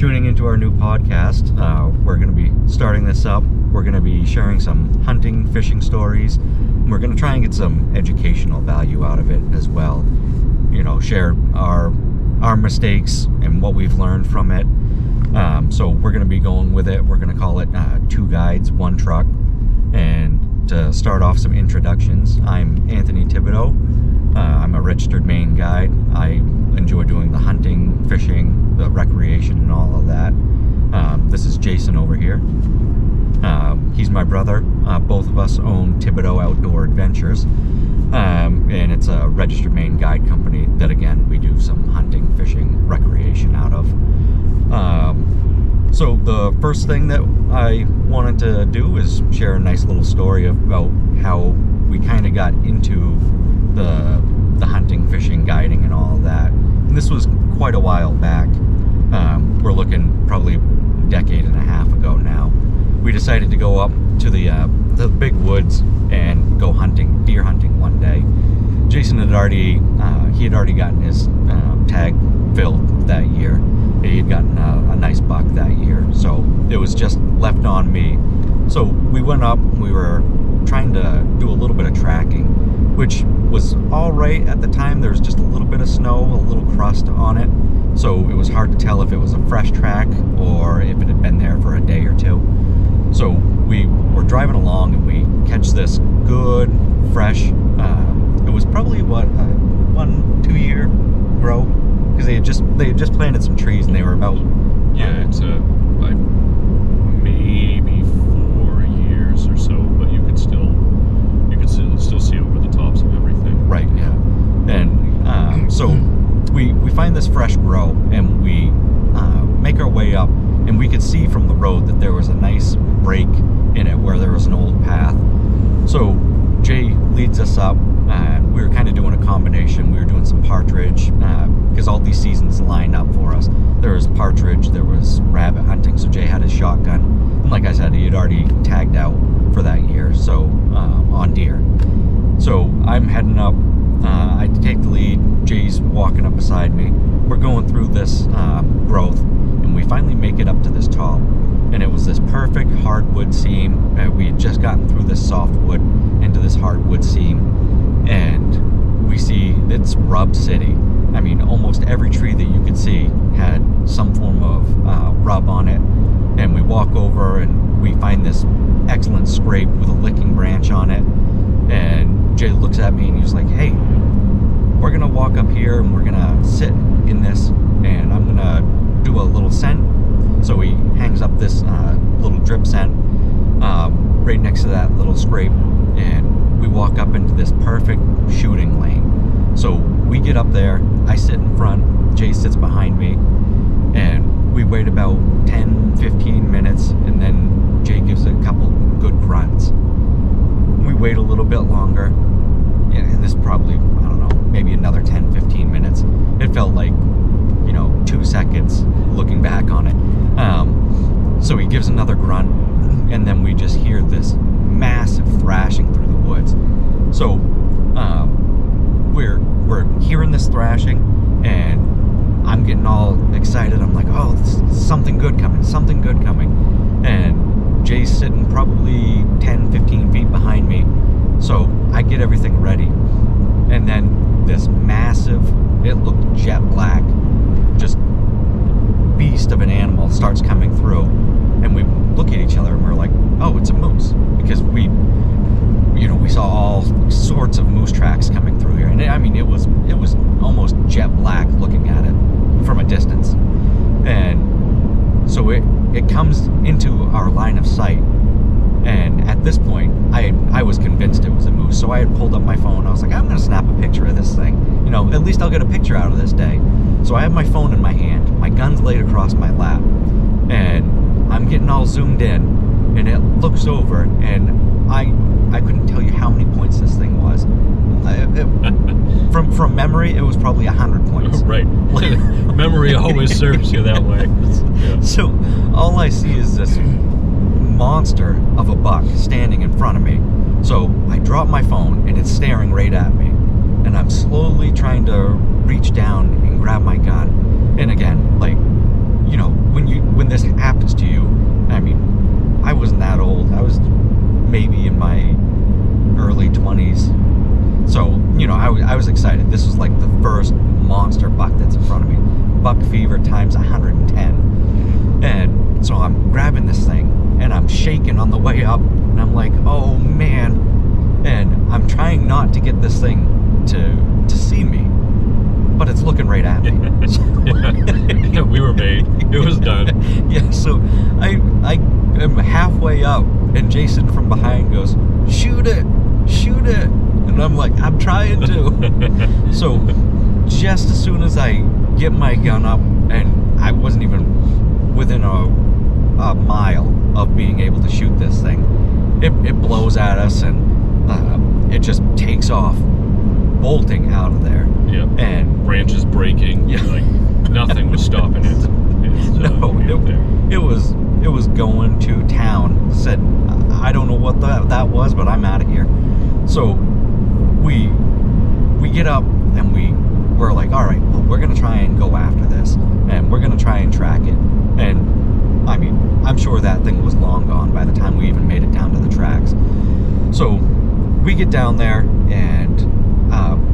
tuning into our new podcast. We're going to be starting this up. We're going to be sharing some hunting, fishing stories. We're going to try and get some educational value out of it as well. You know, share our mistakes and what we've learned from it. So we're going to be going with it. We're going to call it Two Guides, One Truck. And to start off, some introductions. I'm Anthony Thibodeau. I'm a registered Maine guide. I enjoy doing the hunting, fishing, the recreation, and all of that. This is Jason over here. He's my brother. Both of us own Thibodeau Outdoor Adventures. And it's a registered Maine guide company that, again, we do some hunting, fishing, recreation out of. So the first thing that I wanted to do is share a nice little story about how we kind of got into the hunting, fishing, guiding, and all of that. And this was quite a while back. We're looking probably a decade and a half ago now. We decided to go up to the big woods and go hunting, deer hunting one day. Jason had already gotten his tag filled that year. He had gotten a nice buck that year, so it was just left on me. So we went up. We were trying to do a little bit of tracking, which was all right at the time. There was just a little bit of snow, a little crust on it, so it was hard to tell if it was a fresh track or if it had been there for a day or two. So we were driving along and we catch this good, fresh, it was probably, 1-2 year grow, because they had just planted some trees and they were about... Yeah, it's like maybe 4 years or so, but you could still see over the tops of everything. Right, yeah. And so we find this fresh grow and we make our way up, and we could see from the road that there was a nice break in it where there was an old path. So Jay leads us up, and we were kind of doing a combination. We were doing some partridge, because all these seasons lined up for us. There was partridge, there was rabbit hunting, so Jay had his shotgun. And like I said, he had already tagged out for that year, so on deer. So I'm heading up, I take the lead, Jay's walking up beside me. We're going through this growth, and we finally make it up to this top. And it was this perfect hardwood seam. We had just gotten through this softwood into this hardwood seam, and we see it's Rub City. I mean, almost every tree that you could see had some form of rub on it. And we walk over and we find this excellent scrape with a licking branch on it. And Jay looks at me and he's like, "Hey, we're gonna walk up here and we're gonna sit in this, and I'm gonna do a little scent." So he hangs up this little drip scent right next to that little scrape, and we walk up into this perfect shooting lane. So we get up there, I sit in front, Jay sits behind me, and we wait about 10-15 minutes, and then Jay gives a couple good grunts. We wait a little bit longer, and this probably, I don't know, maybe another 10-15 minutes. It felt like, 2 seconds looking back on it. So he gives another grunt, and then we just hear this massive thrashing through the woods. So we're hearing this thrashing, and I'm getting all excited. I'm like, "Oh, something good coming, something good coming." And Jay's sitting probably 10-15 feet behind me, so I get everything ready. And then this massive, it looked jet black, just beast of an animal starts coming through, and we look at each other and we're like, "Oh, it's a moose," because we saw all sorts of moose tracks coming through here, and it was almost jet black looking at it from a distance. And so it comes into our line of sight, and at this point I was convinced it was a moose. So I had pulled up my phone. I was like, "I'm gonna snap a picture of this thing, at least I'll get a picture out of this day." So I have my phone in my hand, my gun's laid across my lap, and I'm getting all zoomed in, and it looks over, and I couldn't tell you how many points this thing was. From memory, it was probably 100 points. Right. Memory always serves you that way. Yeah. So all I see is this monster of a buck standing in front of me. So I drop my phone, and it's staring right at me, and I'm slowly trying to reach down and grab my gun. And again, when when this happens to you, I mean, I wasn't that old. I was maybe in my early 20s. So, you know, I was excited. This was like the first monster buck that's in front of me. Buck fever times 110. And so I'm grabbing this thing, and I'm shaking on the way up, and I'm like, oh man. And I'm trying not to get this thing to see me, but it's looking right at me. Yeah, we were made. It was done. Yeah, so I am halfway up, and Jason from behind goes, shoot it. And I'm like, I'm trying to. So just as soon as I get my gun up, and I wasn't even within a mile of being able to shoot this thing, it blows at us, and it just takes off, bolting out of there. Yeah. And branches breaking. Yeah. Like nothing was stopping it. It was going to town. Said, I don't know what that was, but I'm out of here. So we get up, and we're like, all right, well, we're gonna try and go after this, and we're gonna try and track it. And I mean, I'm sure that thing was long gone by the time we even made it down to the tracks. So we get down there, and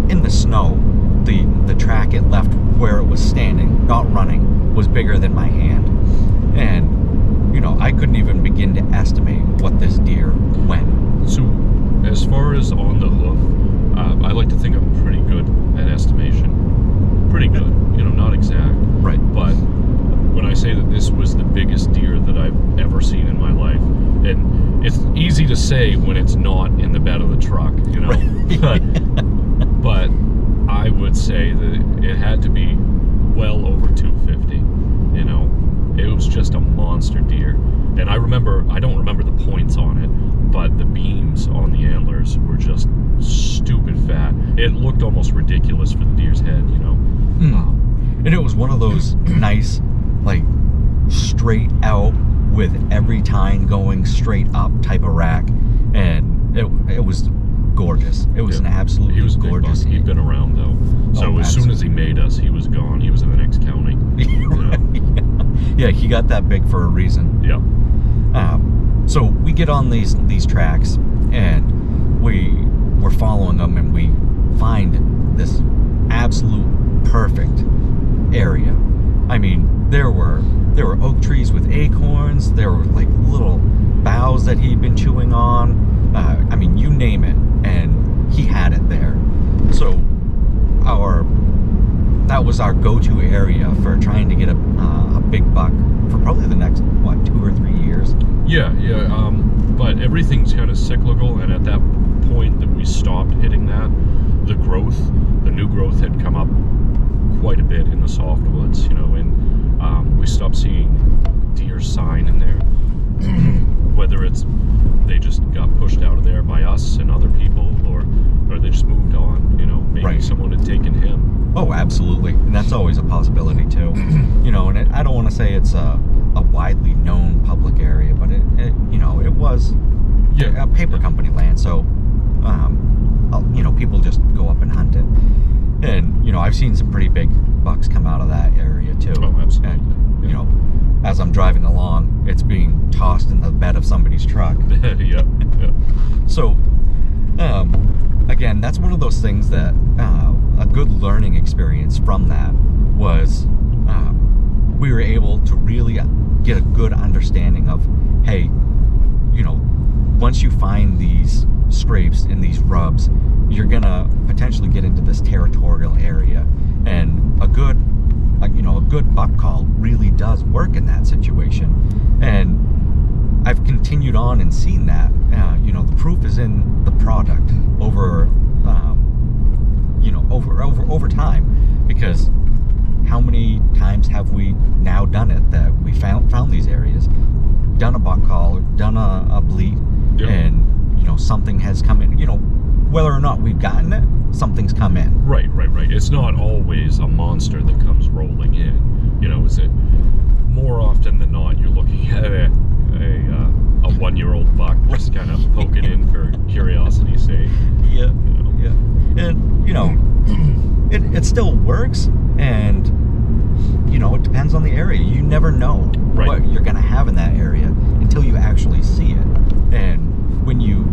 in the snow, the track it left where it was standing, not running, was bigger than my hand. And, you know, I couldn't even begin to estimate what this deer went. So, as far as on the hoof, I like to think I'm pretty good at estimation. Pretty good, you know, not exact. Right. But when I say that this was the biggest deer that I've ever seen in my life, and it's easy to say when it's not in the bed of the truck, you know, Right. but I would say that it had to be well over 250, you know. It was just a monster deer. And I don't remember the points on it, but the beams on the antlers were just stupid fat. It looked almost ridiculous for the deer's head, you know. And it was one of those nice, like, straight out with every tine going straight up type of rack. And it was gorgeous. It was an absolutely he was gorgeous. He'd been around though. So as soon as he made us, he was gone. He was in the next county. You know? Yeah, he got that big for a reason. Yeah. So we get on these tracks, and we're following them, and we find this absolute perfect area. I mean, there were oak trees with acorns. There were like little boughs that he'd been chewing on. I mean, you name it, and he had it there. So that was our go-to area for trying to get a big buck for probably the next 2 or 3 years. Yeah. But everything's kind of cyclical, and at that point that we stopped hitting that, the new growth had come up quite a bit in the softwoods, you know, and we stopped seeing deer sign in there. Whether it's they just got pushed out of there by us and other people, or they just moved on, you know, maybe someone had taken him. Oh, absolutely. And that's always a possibility too. You know, and I don't want to say it's a widely known public area, but it you know, it was a paper company land, so you know, people just go up and hunt it. And, you know, I've seen some pretty big bucks come out of that area too. Oh, absolutely. And, you know, as I'm driving along, it's being tossed in the bed of somebody's truck. Yeah. So, again, that's one of those things that a good learning experience from that was we were able to really get a good understanding of, hey, you know, once you find these scrapes and these rubs, you're gonna potentially get into this territorial area, and a good buck call really does work in that situation. And I've continued on and seen that. You know, the proof is in the product over time, because how many times have we now done it that we found these areas, done a buck call, done a bleat, and, you know, something has come in, you know, whether or not we've gotten it, something's come in. Right. It's not always a monster that comes rolling in. You know, is it more often than not you're looking at a 1-year-old buck just kind of poking in for curiosity's sake. Yeah. You know? Yeah. And, you know, it still works, and it depends on the area. You never know Right. what you're going to have in that area until you actually see it. And when you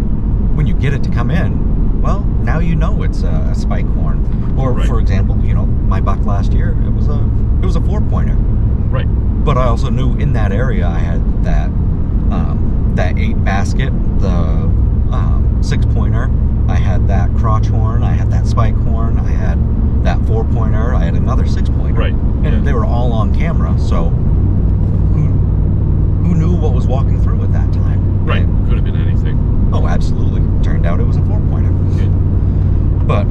get it to come in, well, now you know it's a spike horn. Or Right. for example, my buck last year, it was a 4-pointer. Right. But I also knew in that area I had that 8 basket, the 6-pointer. I had that crotch horn. I had that spike horn. I had that 4-pointer. I had another 6-pointer. Right. And they were all on camera. So who knew what was walking through at that time? Right. Could have been anything. Oh, absolutely. Turned out it was a 4-pointer. Yeah. But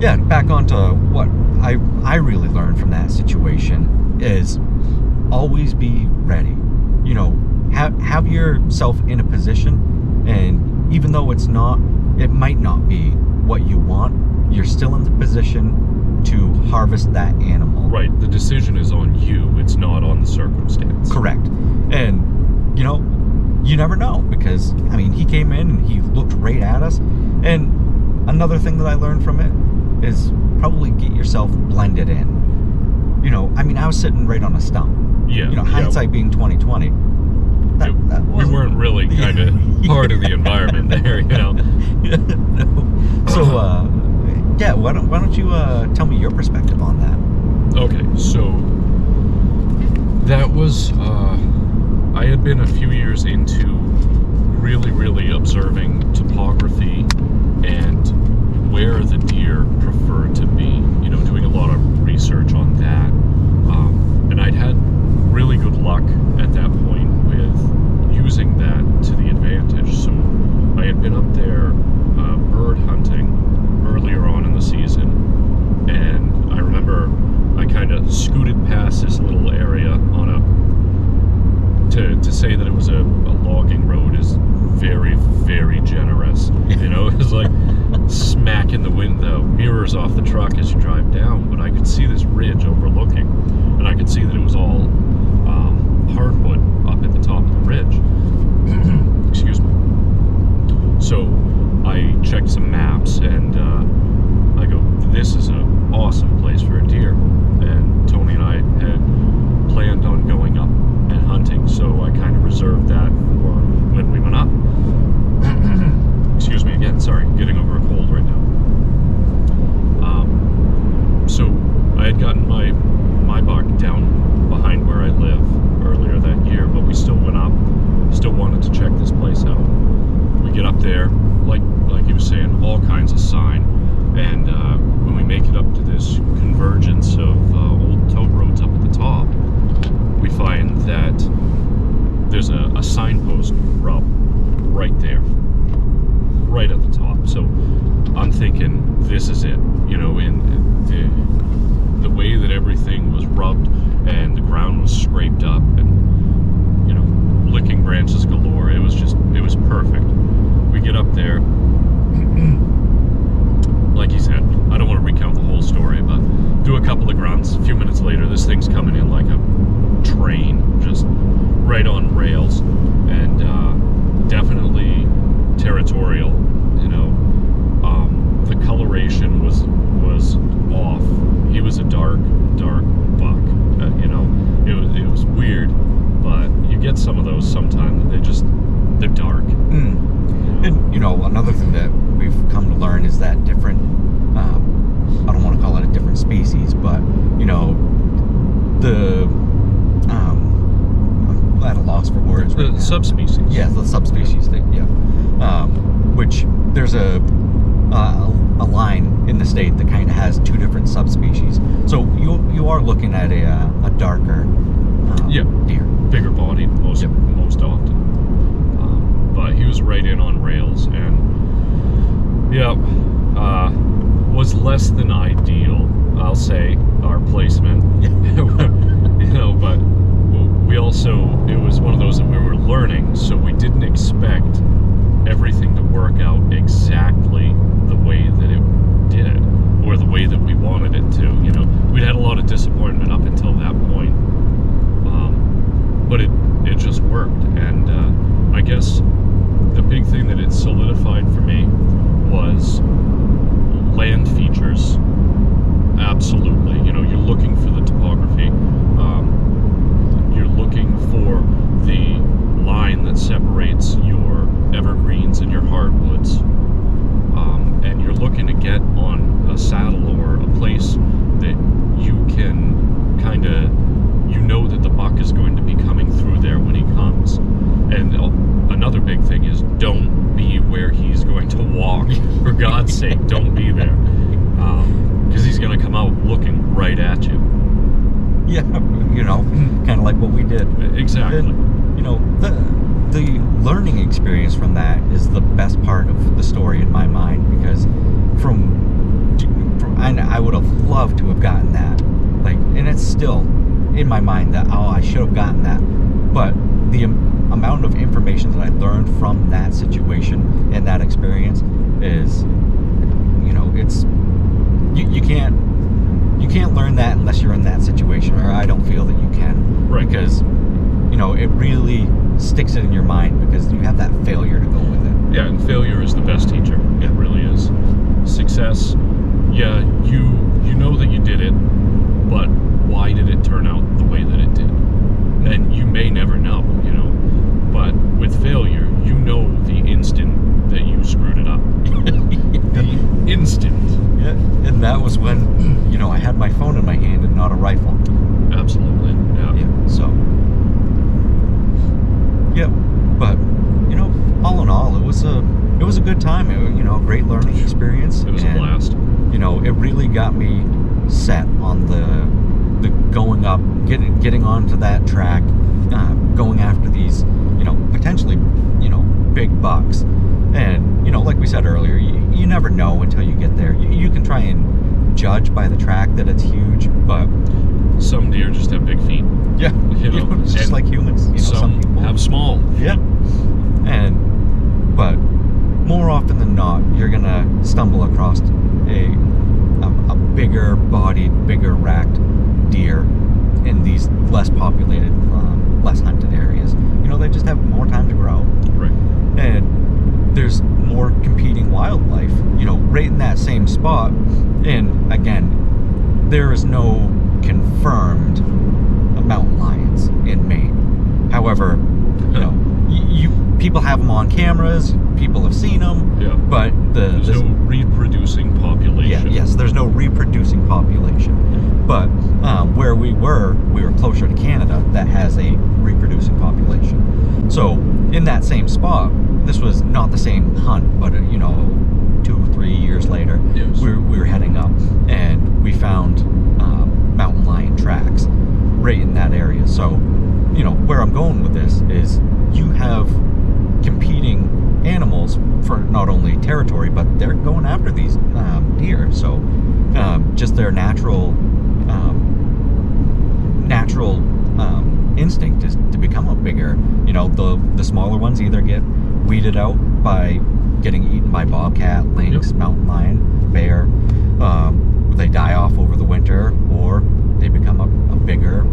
yeah, back onto what I really learned from that situation is always be ready. Have yourself in a position, and even though it might not be what you want, you're still in the position to harvest that animal. Right. The decision is on you. It's not on the circumstance. Correct. And you never know, because he came in and he looked right at us. And another thing that I learned from it is probably get yourself blended in. I was sitting right on a stump. Yeah. Hindsight being 2020. We weren't really kind of part of the environment there, No. So, yeah, why don't you tell me your perspective on that? Okay, so that was, I had been a few years into really, really observing topography and where the deer prefer to be, doing a lot of research on that. And I'd had really good luck at that point with using that to the advantage. So I had been up there bird hunting earlier on in the season, and I remember I kind of scooted past this little area on to say that it was a logging road is very, very generous. It was like smacking the mirrors off the truck as you drive down, but I could see this ridge overlooking, and I could see that it was all hardwood up at the top of the ridge. Excuse me. So I checked some maps, and I go, this is an awesome place for a deer. And Tony and I had planned on going up and hunting, so I kind of reserved that for when we went up. Excuse me again, sorry, getting over a cold right now. So I had gotten my buck down behind where I live earlier that year, but we still went up, still wanted to check this place out. We get up there, like he was saying, all kinds of sign, and when we make it up to this convergence of old tote roads up at the top, we find that there's a signpost rub right there, right at the top. So I'm thinking, this is it, in the way that everything was rubbed and the ground was scraped up and, licking branches galore. It was perfect. We get up there, like he said, I don't want to recount the whole story, but do a couple of grunts. A few minutes later, this thing's coming in like a train, just right on rails, and definitely territorial. The coloration was off. He was a dark buck. It was weird, but you get some of those sometimes. They're dark. And another thing that we've come to learn is that different. I don't want to call it a different species, but the I'm at a loss for words. The subspecies. Yeah, the subspecies thing. Yeah, which there's a line in the state that kind of has two different subspecies. So you are looking at a darker deer, bigger bodied most often. But he was right in on rails, and was less than ideal, I'll say, our placement. But we also, it was one of those that we were learning, so we didn't expect everything to work out exactly the way that it did, or the way that we wanted it to. We'd had a lot of disappointment up until that point, but it just worked. And I guess the big thing that it solidified for me was land features. Absolutely, you're looking for the topography. Yeah, kind of like what we did. Exactly. And, the learning experience from that is the best part of the story in my mind, because I would have loved to have gotten that, and it's still in my mind that I should have gotten that, but the amount of information that I learned from that situation and that experience is, it's you can't learn that unless you're in that situation, or I don't feel that you can, Right. Because it really sticks it in your mind because you have that failure to go with it. Yeah, and failure is the best teacher. It really is. Success, yeah, you know that you did it, but why did it turn out the way that it did? And you may never know, but with failure, you know the instant that you screwed it up. The instant. Yeah, and that was when, I had my phone in my hand and not a rifle. Absolutely, yeah. Yeah, so. Yeah, but, all in all, it was a good time. A great learning experience. It was a blast. It really got me set on the going up, getting onto that track, going after these, potentially, big bucks. And, like we said earlier, you never know until you get there. You can try and judge by the track that it's huge, but some deer just have big feet. Yeah, it's just like humans. Some people have small. Yeah, but more often than not, you're gonna stumble across a bigger bodied, bigger racked deer in these less populated, less hunted areas. They just have more time to grow. Right. And there's more competing wildlife, right in that same spot. And again, there is no confirmed mountain lions in Maine. However, people have them on cameras, people have seen them, yeah. But there's no reproducing population. Yes, there's no reproducing population. But where we were closer to Canada that has a reproducing population. So in that same spot, this was not the same hunt, but 2-3 years later, yes. we were heading up and we found mountain lion tracks right in that area. So, where I'm going with this is you have competing animals for not only territory, but they're going after these deer. So, just their natural instinct is to become a bigger. The smaller ones either get weeded out by getting eaten by bobcat, lynx, yep. mountain lion, bear. They die off over the winter, or they become a bigger,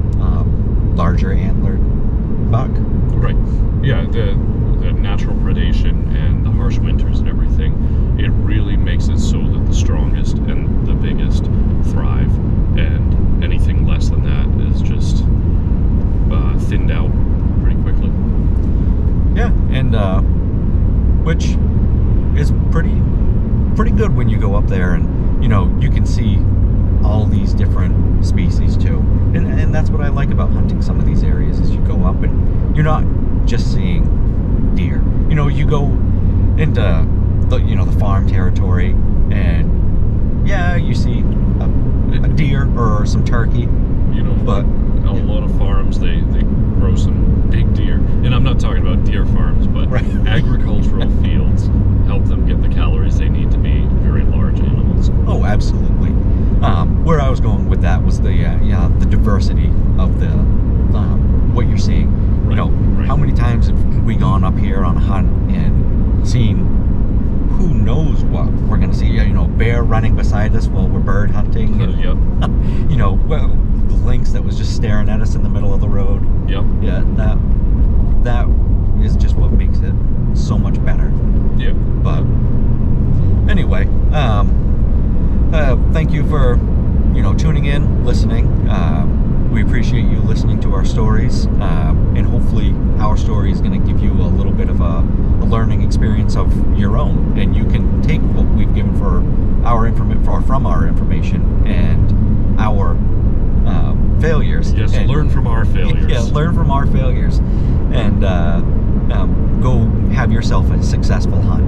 larger antlered buck. Right. Yeah, the natural predation and the harsh winters and everything, it really makes it so that the strongest and the biggest thrive, and anything less than that is just thinned out pretty quickly. Yeah, and which is pretty good when you go up there and you can see all these different species too, and that's what I like about hunting some of these areas is you go up and you're not just seeing deer. You go into the farm territory and yeah, you see a deer or some turkey, but a lot of farms they grow some big deer, and I'm not talking about deer farms, but right. Agricultural fields help them get the calories they need to be very large animals. Oh, absolutely. Where I was going with that was the diversity of the what you're seeing. Right. Right. How many times have we gone up here on a hunt and seen who knows what we're going to see? Bear running beside us while we're bird hunting. And, Yep. The lynx that was just staring at us in the middle of the road. Yep. Yeah, that is just what makes it so much better. Yeah. But anyway, thank you for tuning in, listening. We appreciate you listening to our stories, and hopefully our story is going to give you a little bit of a learning experience of your own, and you can take what we've given from our information and our failures. Yes, and learn from our failures. Yeah, learn from our failures, and go have yourself a successful hunt.